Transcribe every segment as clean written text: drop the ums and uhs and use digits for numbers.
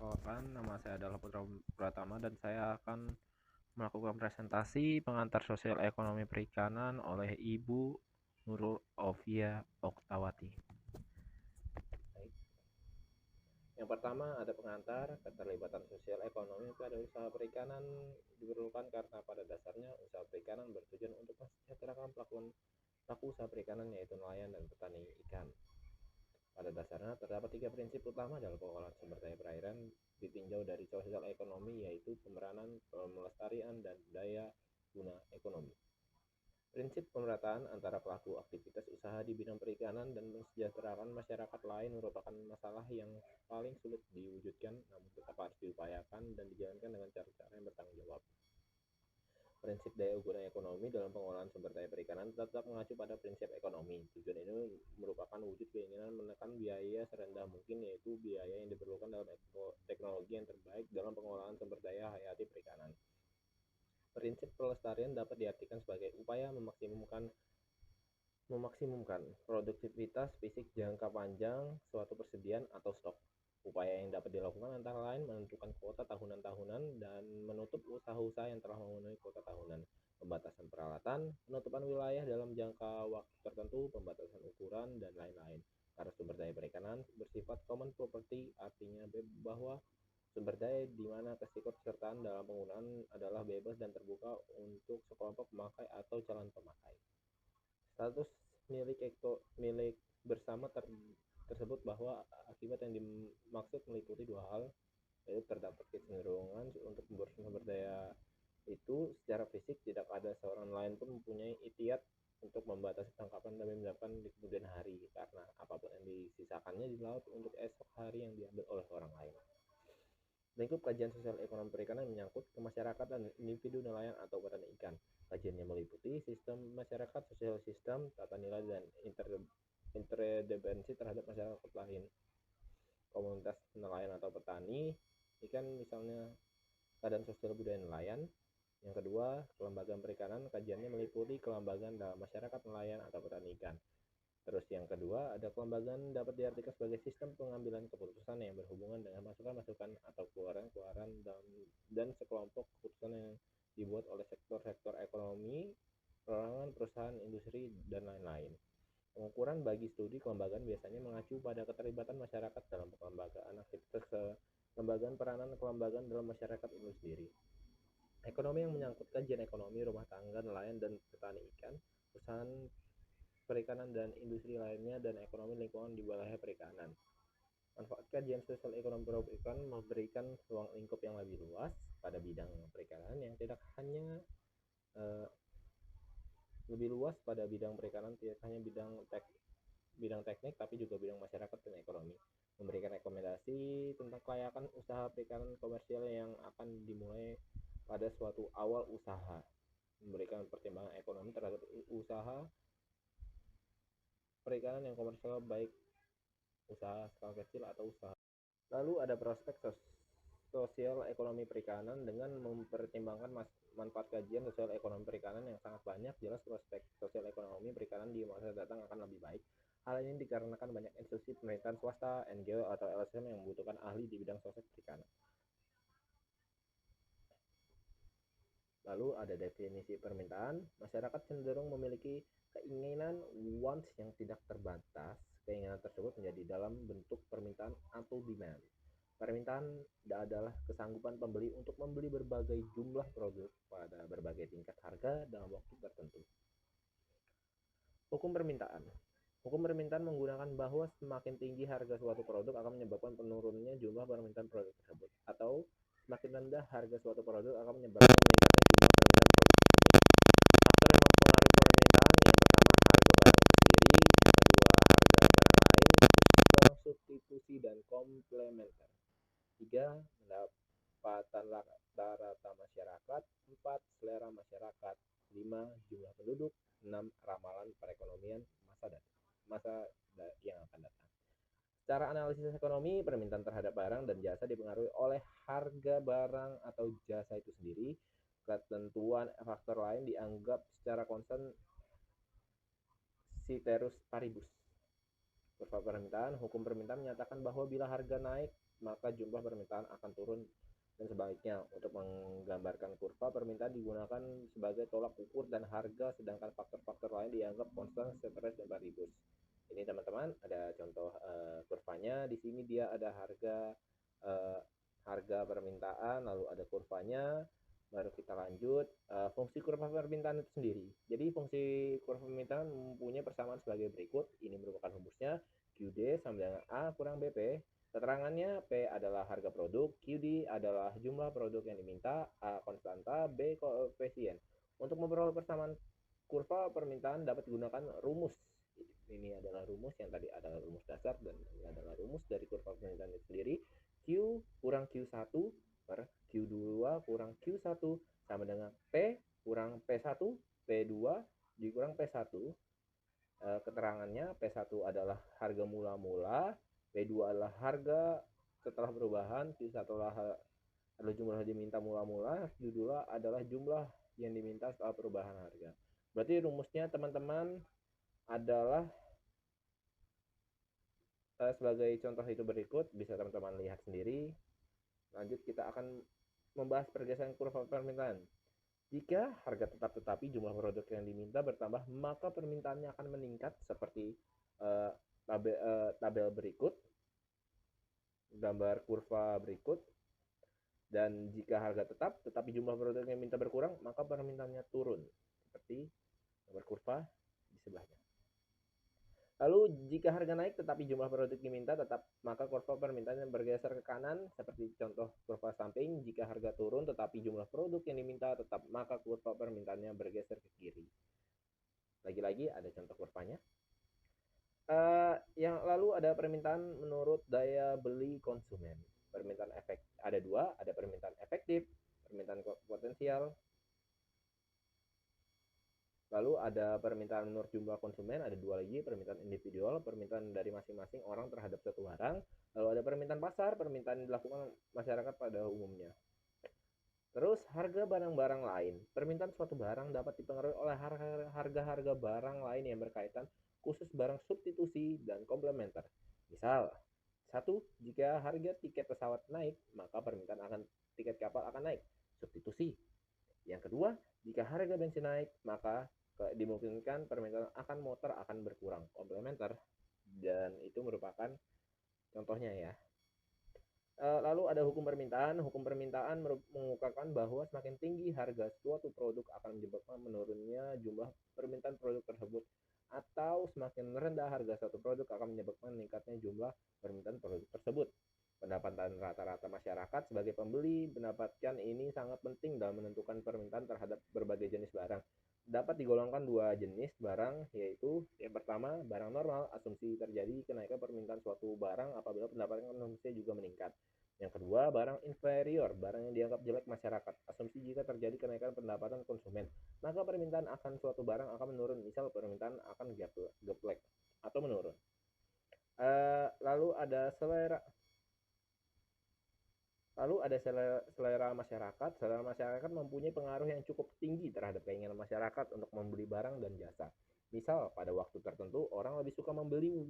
Perkenalkan, nama saya adalah Putra Pratama dan saya akan melakukan presentasi pengantar sosial ekonomi perikanan oleh Ibu Nurul Ovia Oktawati. Baik. Yang pertama ada pengantar, keterlibatan sosial ekonomi pada usaha perikanan diperlukan karena pada dasarnya usaha perikanan bertujuan untuk mensejahterakan pelaku usaha perikanan yaitu nelayan dan petani ikan. Pada dasarnya terdapat 3 prinsip utama dalam pengelolaan sumber daya perairan ditinjau dari sosial ekonomi, yaitu pemeranan, pelestarian, dan daya guna ekonomi. Prinsip pemerataan antara pelaku aktivitas usaha di bidang perikanan dan mensejahterakan masyarakat lain merupakan masalah yang paling sulit diwujudkan, namun tetap harus diupayakan dan dijalankan dengan cara-cara yang bertanggung jawab. Prinsip daya guna ekonomi dalam pengelolaan sumber daya perikanan tetap mengacu pada prinsip ekonomi. Tujuan ini merupakan wujud keinginan menekan biaya serendah mungkin, yaitu biaya yang diperlukan dalam teknologi yang terbaik dalam pengelolaan sumber daya hayati perikanan. Prinsip pelestarian dapat diartikan sebagai upaya memaksimumkan produktivitas fisik jangka panjang suatu persediaan atau stok. Upaya yang dapat dilakukan antara lain menentukan kuota tahunan-tahunan dan menutup usaha-usaha yang telah memenuhi kuota tahunan, pembatasan peralatan, penutupan wilayah dalam jangka waktu tertentu, pembatasan ukuran, dan lain-lain. Karena sumber daya perikanan bersifat common property, artinya bahwa sumber daya di mana keikutsertaan dalam penggunaan adalah bebas dan terbuka untuk sekelompok pemakai atau calon pemakai. Status milik bersama tersebut bahwa akibat yang dimaksud meliputi dua hal, yaitu terdapat kecenderungan untuk sumber daya itu secara fisik tidak ada seorang lain pun mempunyai ikhtiar untuk membatasi tangkapan dan mendapatkan di kemudian hari, karena apapun yang disisakannya di laut untuk esok hari yang diambil oleh orang lain. Lingkup kajian sosial ekonomi perikanan menyangkut kemasyarakatan individu nelayan atau petani ikan. Kajiannya meliputi sistem masyarakat, sosial sistem, tata nilai, dan interdependensi terhadap masyarakat lain. Komunitas nelayan atau petani ikan, misalnya keadaan sosial budaya nelayan. Yang kedua, kelembagaan perikanan. Kajiannya meliputi kelembagaan dalam masyarakat nelayan atau petani ikan. Terus yang kedua, ada kelembagaan dapat diartikan sebagai sistem pengambilan keputusan yang berhubungan dengan masukan-masukan atau keluaran-keluaran dan sekelompok keputusan yang dibuat oleh sektor-sektor ekonomi, perorangan, perusahaan, industri, dan lain-lain. Pengukuran bagi studi kelembagaan biasanya mengacu pada keterlibatan masyarakat dalam kelembagaan aktivitas kelembagaan peranan kelembagaan dalam masyarakat itu sendiri. Ekonomi yang menyangkut kajian ekonomi rumah tangga, nelayan, dan petani ikan, perusahaan perikanan dan industri lainnya, dan ekonomi lingkungan di wilayah perikanan. Manfaat kajian sosial ekonomi perikanan memberikan ruang lingkup yang lebih luas pada bidang perikanan yang tidak hanya lebih luas pada bidang perikanan, tidak hanya bidang teknik tapi juga bidang masyarakat dan ekonomi. Memberikan rekomendasi tentang kelayakan usaha perikanan komersial yang akan dimulai pada suatu awal usaha. Memberikan pertimbangan ekonomi terhadap usaha perikanan yang komersial, baik usaha skala kecil atau usaha. Lalu ada prospek sosial ekonomi perikanan. Dengan mempertimbangkan manfaat kajian sosial ekonomi perikanan yang sangat banyak, jelas prospek sosial ekonomi perikanan di masa datang akan lebih baik. Hal ini dikarenakan banyak institusi pemerintahan swasta, NGO, atau LSM yang membutuhkan ahli di bidang sosial perikanan. Lalu ada definisi permintaan. Masyarakat cenderung memiliki keinginan wants yang tidak terbatas. Keinginan tersebut menjadi dalam bentuk permintaan atau demand. Permintaan adalah kesanggupan pembeli untuk membeli berbagai jumlah produk pada berbagai tingkat harga dalam waktu tertentu. Hukum permintaan. Hukum permintaan menggunakan bahwa semakin tinggi harga suatu produk akan menyebabkan penurunannya jumlah permintaan produk tersebut, atau semakin rendah harga suatu produk akan menyebabkan meningkatnya jumlah permintaan produk tersebut. Faktor yang mempengaruhi permintaan, yang pertama harga barang itu sendiri, yang kedua harga barang lain, barang substitusi dan komplementer. 3. Pendapatan rata-rata masyarakat. 4. Selera masyarakat. 5. Jumlah penduduk. 6. Ramalan perekonomian masa yang akan datang. Secara analisis ekonomi, permintaan terhadap barang dan jasa dipengaruhi oleh harga barang atau jasa itu sendiri. Ketentuan faktor lain dianggap secara konstan ceteris paribus. Kurva permintaan. Hukum permintaan menyatakan bahwa bila harga naik, maka jumlah permintaan akan turun dan sebaliknya. Untuk menggambarkan kurva, permintaan digunakan sebagai tolak ukur dan harga, sedangkan faktor-faktor lain dianggap konstan, stres, dan variabel. Ini teman-teman ada contoh kurvanya. Di sini dia ada harga permintaan, lalu ada kurvanya. Baru kita lanjut fungsi kurva permintaan itu sendiri. Jadi fungsi kurva permintaan mempunyai persamaan sebagai berikut. Ini merupakan rumusnya QD sama dengan A kurang BP. Keterangannya P adalah harga produk, QD adalah jumlah produk yang diminta, A konstanta, B koefisien. Untuk memperoleh persamaan kurva permintaan dapat digunakan rumus. Ini adalah rumus yang tadi adalah rumus dasar dan ini adalah rumus dari kurva permintaan itu sendiri. Q kurang Q1 per Q2 kurang Q1 sama dengan P kurang P1 P2 dikurang P1. Keterangannya P1 adalah harga mula-mula, P2 adalah harga setelah perubahan, Q1 adalah jumlah diminta mula-mula, Q2 adalah jumlah yang diminta setelah perubahan harga. Berarti rumusnya teman-teman adalah sebagai contoh itu berikut, bisa teman-teman lihat sendiri. Lanjut kita akan membahas pergeseran kurva permintaan. Jika harga tetap tetapi jumlah produk yang diminta bertambah, maka permintaannya akan meningkat seperti tabel berikut, gambar kurva berikut. Dan jika harga tetap tetapi jumlah produk yang diminta berkurang, maka permintaannya turun seperti gambar kurva di sebelahnya. Lalu jika harga naik tetapi jumlah produk diminta tetap, maka kurva permintaannya bergeser ke kanan seperti contoh kurva samping. Jika harga turun tetapi jumlah produk yang diminta tetap, maka kurva permintaannya bergeser ke kiri. Lagi-lagi ada contoh kurvanya. Yang lalu ada permintaan menurut daya beli konsumen. Permintaan efek ada dua, ada permintaan efektif, permintaan potensial. Lalu ada permintaan menurut jumlah konsumen, ada dua lagi, permintaan individual, permintaan dari masing-masing orang terhadap suatu barang. Lalu ada permintaan pasar, permintaan yang dilakukan masyarakat pada umumnya. Terus harga barang-barang lain. Permintaan suatu barang dapat dipengaruhi oleh harga-harga barang lain yang berkaitan, khusus barang substitusi dan komplementer. Misal, satu, jika harga tiket pesawat naik, maka permintaan akan tiket kapal akan naik, substitusi. Yang kedua, jika harga bensin naik, maka dimungkinkan permintaan akan motor akan berkurang, komplementer. Dan itu merupakan contohnya ya. Lalu ada hukum permintaan. Hukum permintaan mengungkapkan bahwa semakin tinggi harga suatu produk akan menyebabkan menurunnya jumlah permintaan produk tersebut, atau semakin rendah harga suatu produk akan menyebabkan meningkatnya jumlah permintaan produk tersebut. Pendapatan rata-rata masyarakat sebagai pembeli mendapatkan ini sangat penting dalam menentukan permintaan terhadap berbagai jenis barang. Dapat digolongkan dua jenis barang, yaitu yang pertama, barang normal. Asumsi terjadi kenaikan permintaan suatu barang apabila pendapatan manusia juga meningkat. Yang kedua, barang inferior, barang yang dianggap jelek masyarakat. Asumsi jika terjadi kenaikan pendapatan konsumen, maka permintaan akan suatu barang akan menurun. Misal permintaan akan geplek atau menurun. Lalu ada selera masyarakat. Selera masyarakat mempunyai pengaruh yang cukup tinggi terhadap keinginan masyarakat untuk membeli barang dan jasa. Misal, pada waktu tertentu orang lebih suka membeli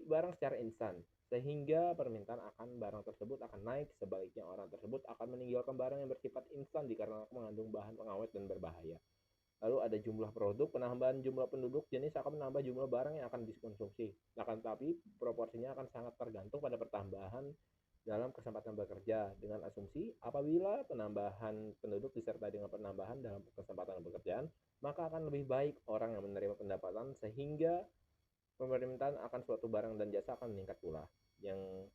barang secara instan, sehingga permintaan akan barang tersebut akan naik. Sebaliknya, orang tersebut akan meninggalkan barang yang bersifat instan dikarenakan mengandung bahan pengawet dan berbahaya. Lalu ada jumlah produk. Penambahan jumlah penduduk jenis akan menambah jumlah barang yang akan dikonsumsi. Akan tetapi proporsinya akan sangat tergantung pada pertambahan dalam kesempatan bekerja, dengan asumsi apabila penambahan penduduk disertai dengan penambahan dalam kesempatan pekerjaan, maka akan lebih baik orang yang menerima pendapatan, sehingga permintaan akan suatu barang dan jasa akan meningkat pula. Yang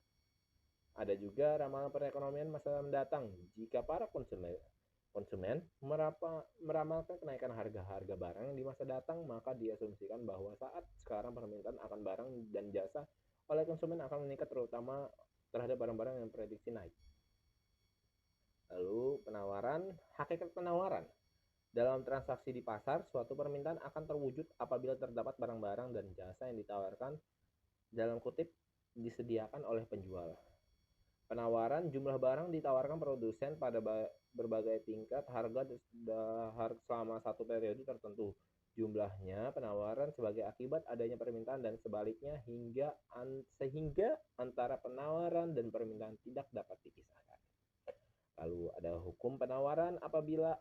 ada juga ramalan perekonomian masa mendatang. Jika para konsumen meramalkan kenaikan harga-harga barang di masa datang, maka diasumsikan bahwa saat sekarang permintaan akan barang dan jasa oleh konsumen akan meningkat, terutama terhadap barang-barang yang prediksi naik. Lalu penawaran, hakikat penawaran. Dalam transaksi di pasar, suatu permintaan akan terwujud apabila terdapat barang-barang dan jasa yang ditawarkan, dalam kutip, disediakan oleh penjual. Penawaran, jumlah barang ditawarkan produsen pada berbagai tingkat harga selama satu periode tertentu. Jumlahnya penawaran sebagai akibat adanya permintaan dan sebaliknya sehingga antara penawaran dan permintaan tidak dapat dipisahkan. Lalu ada hukum penawaran. Apabila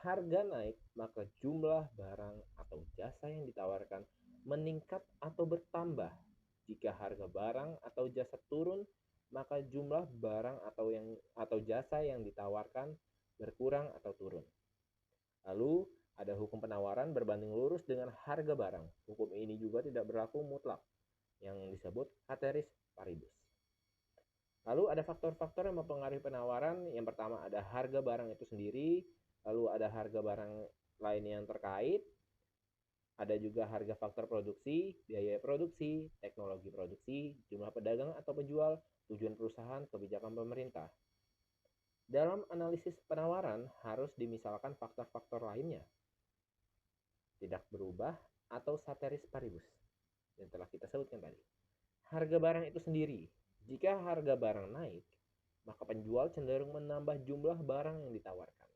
harga naik, maka jumlah barang atau jasa yang ditawarkan meningkat atau bertambah. Jika harga barang atau jasa turun, maka jumlah barang atau jasa yang ditawarkan berkurang atau turun. Lalu ada hukum penawaran berbanding lurus dengan harga barang. Hukum ini juga tidak berlaku mutlak, yang disebut ceteris paribus. Lalu ada faktor-faktor yang mempengaruhi penawaran. Yang pertama ada harga barang itu sendiri, lalu ada harga barang lain yang terkait, ada juga harga faktor produksi, biaya produksi, teknologi produksi, jumlah pedagang atau penjual, tujuan perusahaan, kebijakan pemerintah. Dalam analisis penawaran harus dimisalkan faktor-faktor lainnya, tidak berubah atau ceteris paribus yang telah kita sebutkan tadi. Harga barang itu sendiri. Jika harga barang naik, maka penjual cenderung menambah jumlah barang yang ditawarkan.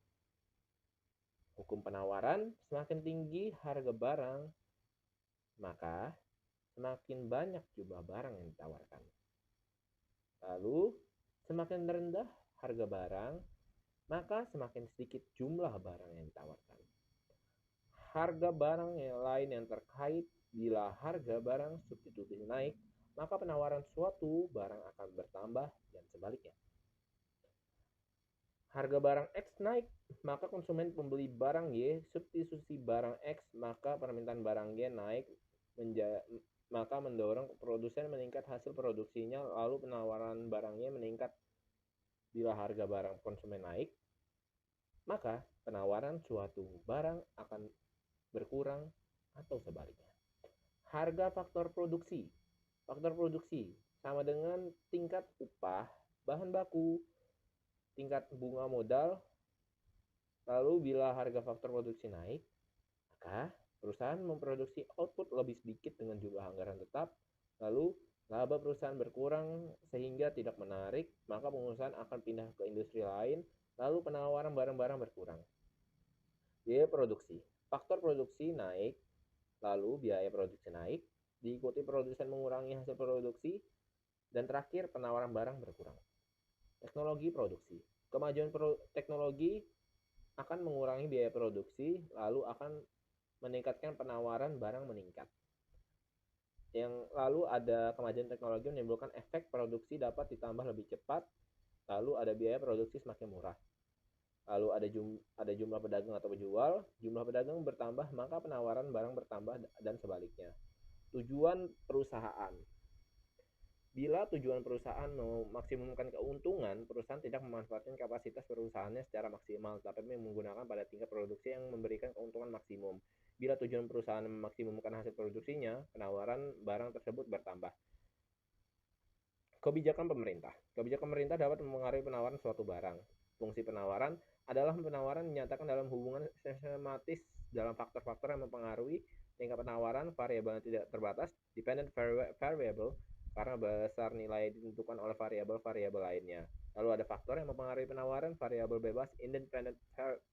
Hukum penawaran, semakin tinggi harga barang, maka semakin banyak jumlah barang yang ditawarkan. Lalu, semakin rendah harga barang, maka semakin sedikit jumlah barang yang ditawarkan. Harga barang yang lain yang terkait, bila harga barang substitusi naik, maka penawaran suatu barang akan bertambah dan sebaliknya. Harga barang X naik, maka konsumen pembeli barang Y substitusi barang X, maka permintaan barang Y naik, maka mendorong produsen meningkat hasil produksinya, lalu penawaran barang Y meningkat. Bila harga barang konsumen naik, maka penawaran suatu barang akan berkurang atau sebaliknya. Harga faktor produksi. Faktor produksi sama dengan tingkat upah, bahan baku, tingkat bunga modal. Lalu bila harga faktor produksi naik, maka perusahaan memproduksi output lebih sedikit dengan jumlah anggaran tetap. Lalu laba perusahaan berkurang sehingga tidak menarik, maka pengusaha akan pindah ke industri lain. Lalu penawaran barang-barang berkurang. Biaya produksi. Faktor produksi naik, lalu biaya produksi naik, diikuti produsen mengurangi hasil produksi, dan terakhir penawaran barang berkurang. Teknologi produksi. Kemajuan teknologi akan mengurangi biaya produksi, lalu akan meningkatkan penawaran barang meningkat. Yang lalu ada kemajuan teknologi menimbulkan efek produksi dapat ditambah lebih cepat, lalu ada biaya produksi semakin murah. Lalu ada jumlah pedagang atau penjual, jumlah pedagang bertambah maka penawaran barang bertambah dan sebaliknya. Tujuan perusahaan. Bila tujuan perusahaan memaksimumkan keuntungan, perusahaan tidak memanfaatkan kapasitas perusahaannya secara maksimal, tapi menggunakan pada tingkat produksi yang memberikan keuntungan maksimum. Bila tujuan perusahaan memaksimumkan hasil produksinya, penawaran barang tersebut bertambah. Kebijakan pemerintah. Kebijakan pemerintah dapat mempengaruhi penawaran suatu barang. Fungsi penawaran adalah penawaran dinyatakan dalam hubungan sistematis dalam faktor-faktor yang mempengaruhi tingkat penawaran. Variabel yang tidak terbatas, dependent variable, karena besar nilai ditentukan oleh variabel-variabel lainnya. Lalu ada faktor yang mempengaruhi penawaran, variabel bebas, independent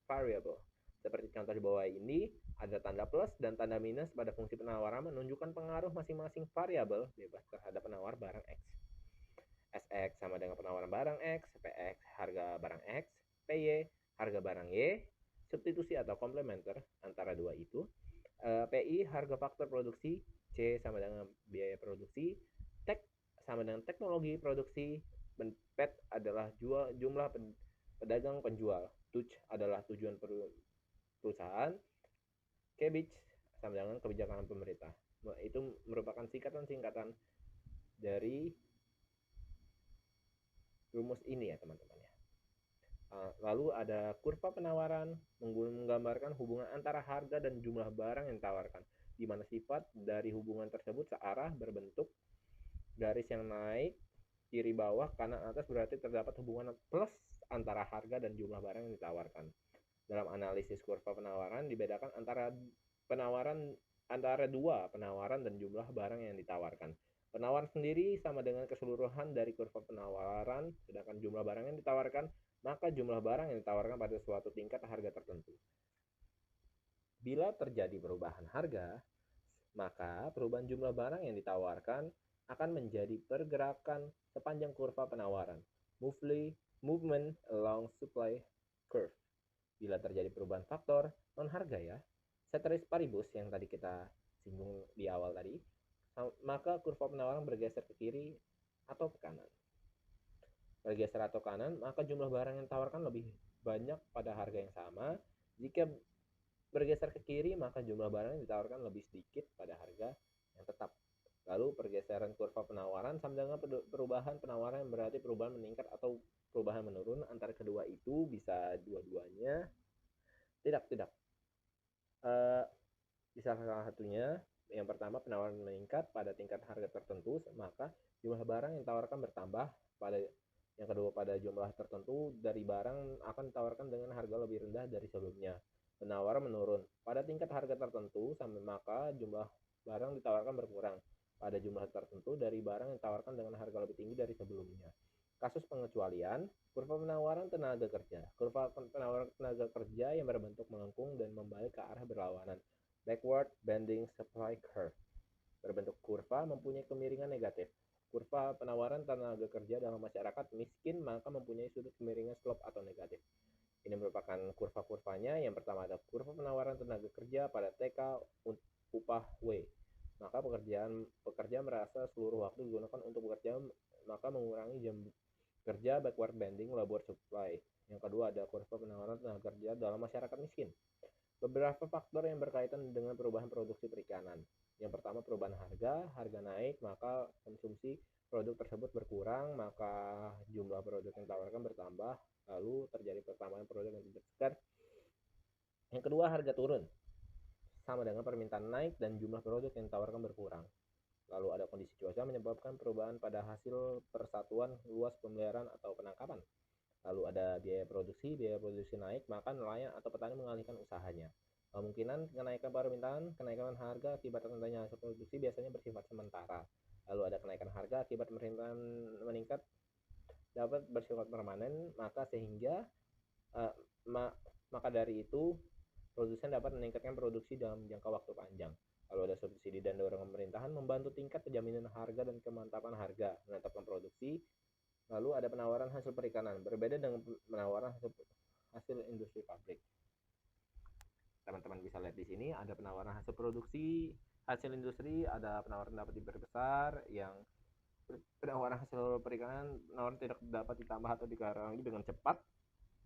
variable. Seperti contoh di bawah ini, ada tanda plus dan tanda minus pada fungsi penawaran menunjukkan pengaruh masing-masing variabel bebas terhadap penawar barang X. SX sama dengan penawaran barang X, PX harga barang X, PY harga barang Y, substitusi atau komplementer antara dua itu, PI harga faktor produksi, C sama dengan biaya produksi, TEK sama dengan teknologi produksi, PET adalah jumlah pedagang penjual, TUJ adalah tujuan perusahaan, KEBIJ sama dengan kebijakan pemerintah. Itu merupakan singkatan-singkatan dari rumus ini ya teman-teman ya. Lalu ada kurva penawaran menggambarkan hubungan antara harga dan jumlah barang yang ditawarkan, di mana sifat dari hubungan tersebut searah berbentuk garis yang naik kiri bawah kanan atas, berarti terdapat hubungan plus antara harga dan jumlah barang yang ditawarkan. Dalam analisis kurva penawaran dibedakan antara dua penawaran dan jumlah barang yang ditawarkan. Penawaran sendiri sama dengan keseluruhan dari kurva penawaran, sedangkan jumlah barang yang ditawarkan maka jumlah barang yang ditawarkan pada suatu tingkat harga tertentu. Bila terjadi perubahan harga, maka perubahan jumlah barang yang ditawarkan akan menjadi pergerakan sepanjang kurva penawaran, movement along supply curve. Bila terjadi perubahan faktor non harga ya, ceteris paribus yang tadi kita singgung di awal tadi, maka kurva penawaran bergeser ke kiri atau ke kanan. Bergeser atau kanan, maka jumlah barang yang ditawarkan lebih banyak pada harga yang sama. Jika bergeser ke kiri, maka jumlah barang yang ditawarkan lebih sedikit pada harga yang tetap. Lalu pergeseran kurva penawaran sama dengan perubahan penawaran yang berarti perubahan meningkat atau perubahan menurun. Antara kedua itu bisa dua-duanya. Tidak. Bisa salah satunya. Yang pertama, penawaran meningkat pada tingkat harga tertentu, maka jumlah barang yang ditawarkan bertambah. Pada yang kedua, pada jumlah tertentu dari barang akan ditawarkan dengan harga lebih rendah dari sebelumnya. Penawaran menurun pada tingkat harga tertentu, sampai maka jumlah barang ditawarkan berkurang pada jumlah tertentu dari barang yang ditawarkan dengan harga lebih tinggi dari sebelumnya. Kasus pengecualian, kurva penawaran tenaga kerja. Kurva penawaran tenaga kerja yang berbentuk melengkung dan membalik ke arah berlawanan. Backward bending supply curve. Berbentuk kurva mempunyai kemiringan negatif. Kurva penawaran tenaga kerja dalam masyarakat miskin maka mempunyai sudut kemiringan slope atau negatif. Ini merupakan kurva-kurvanya. Yang pertama ada kurva penawaran tenaga kerja pada TK upah W. Maka pekerja merasa seluruh waktu digunakan untuk bekerja, maka mengurangi jam kerja backward bending labor supply. Yang kedua ada kurva penawaran tenaga kerja dalam masyarakat miskin. Beberapa faktor yang berkaitan dengan perubahan produksi perikanan. Yang pertama perubahan harga naik, maka konsumsi produk tersebut berkurang, maka jumlah produk yang ditawarkan bertambah, lalu terjadi pertambahan produk yang tidak segar. Yang kedua harga turun, sama dengan permintaan naik dan jumlah produk yang ditawarkan berkurang. Lalu ada kondisi cuaca menyebabkan perubahan pada hasil persatuan luas pemeliharaan atau penangkapan. Lalu ada biaya produksi naik, maka nelayan atau petani mengalihkan usahanya. Kemungkinan kenaikan permintaan, kenaikan harga akibat rendahnya hasil produksi biasanya bersifat sementara. Lalu ada kenaikan harga akibat permintaan meningkat dapat bersifat permanen, maka dari itu produsen dapat meningkatkan produksi dalam jangka waktu panjang. Lalu ada subsidi dan dorongan pemerintahan membantu tingkat penjaminan harga dan kemantapan harga, menetapkan produksi. Lalu ada penawaran hasil perikanan, berbeda dengan penawaran hasil industri pabrik. Teman-teman bisa lihat di sini ada penawaran hasil produksi, hasil industri, ada penawaran dapat diperbesar, yang penawaran hasil perikanan penawaran tidak dapat ditambah atau dikurangi dengan cepat.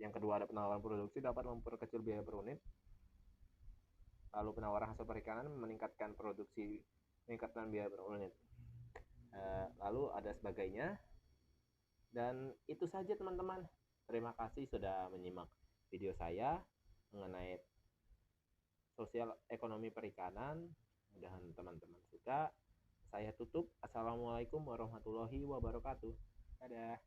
Yang kedua ada penawaran produksi dapat memperkecil biaya per unit. Lalu penawaran hasil perikanan meningkatkan produksi, meningkatkan biaya per unit. Lalu ada sebagainya. Dan itu saja teman-teman. Terima kasih sudah menyimak video saya mengenai sosial ekonomi perikanan. Mudah-mudahan teman-teman suka. Saya tutup. Assalamualaikum warahmatullahi wabarakatuh. Dadah.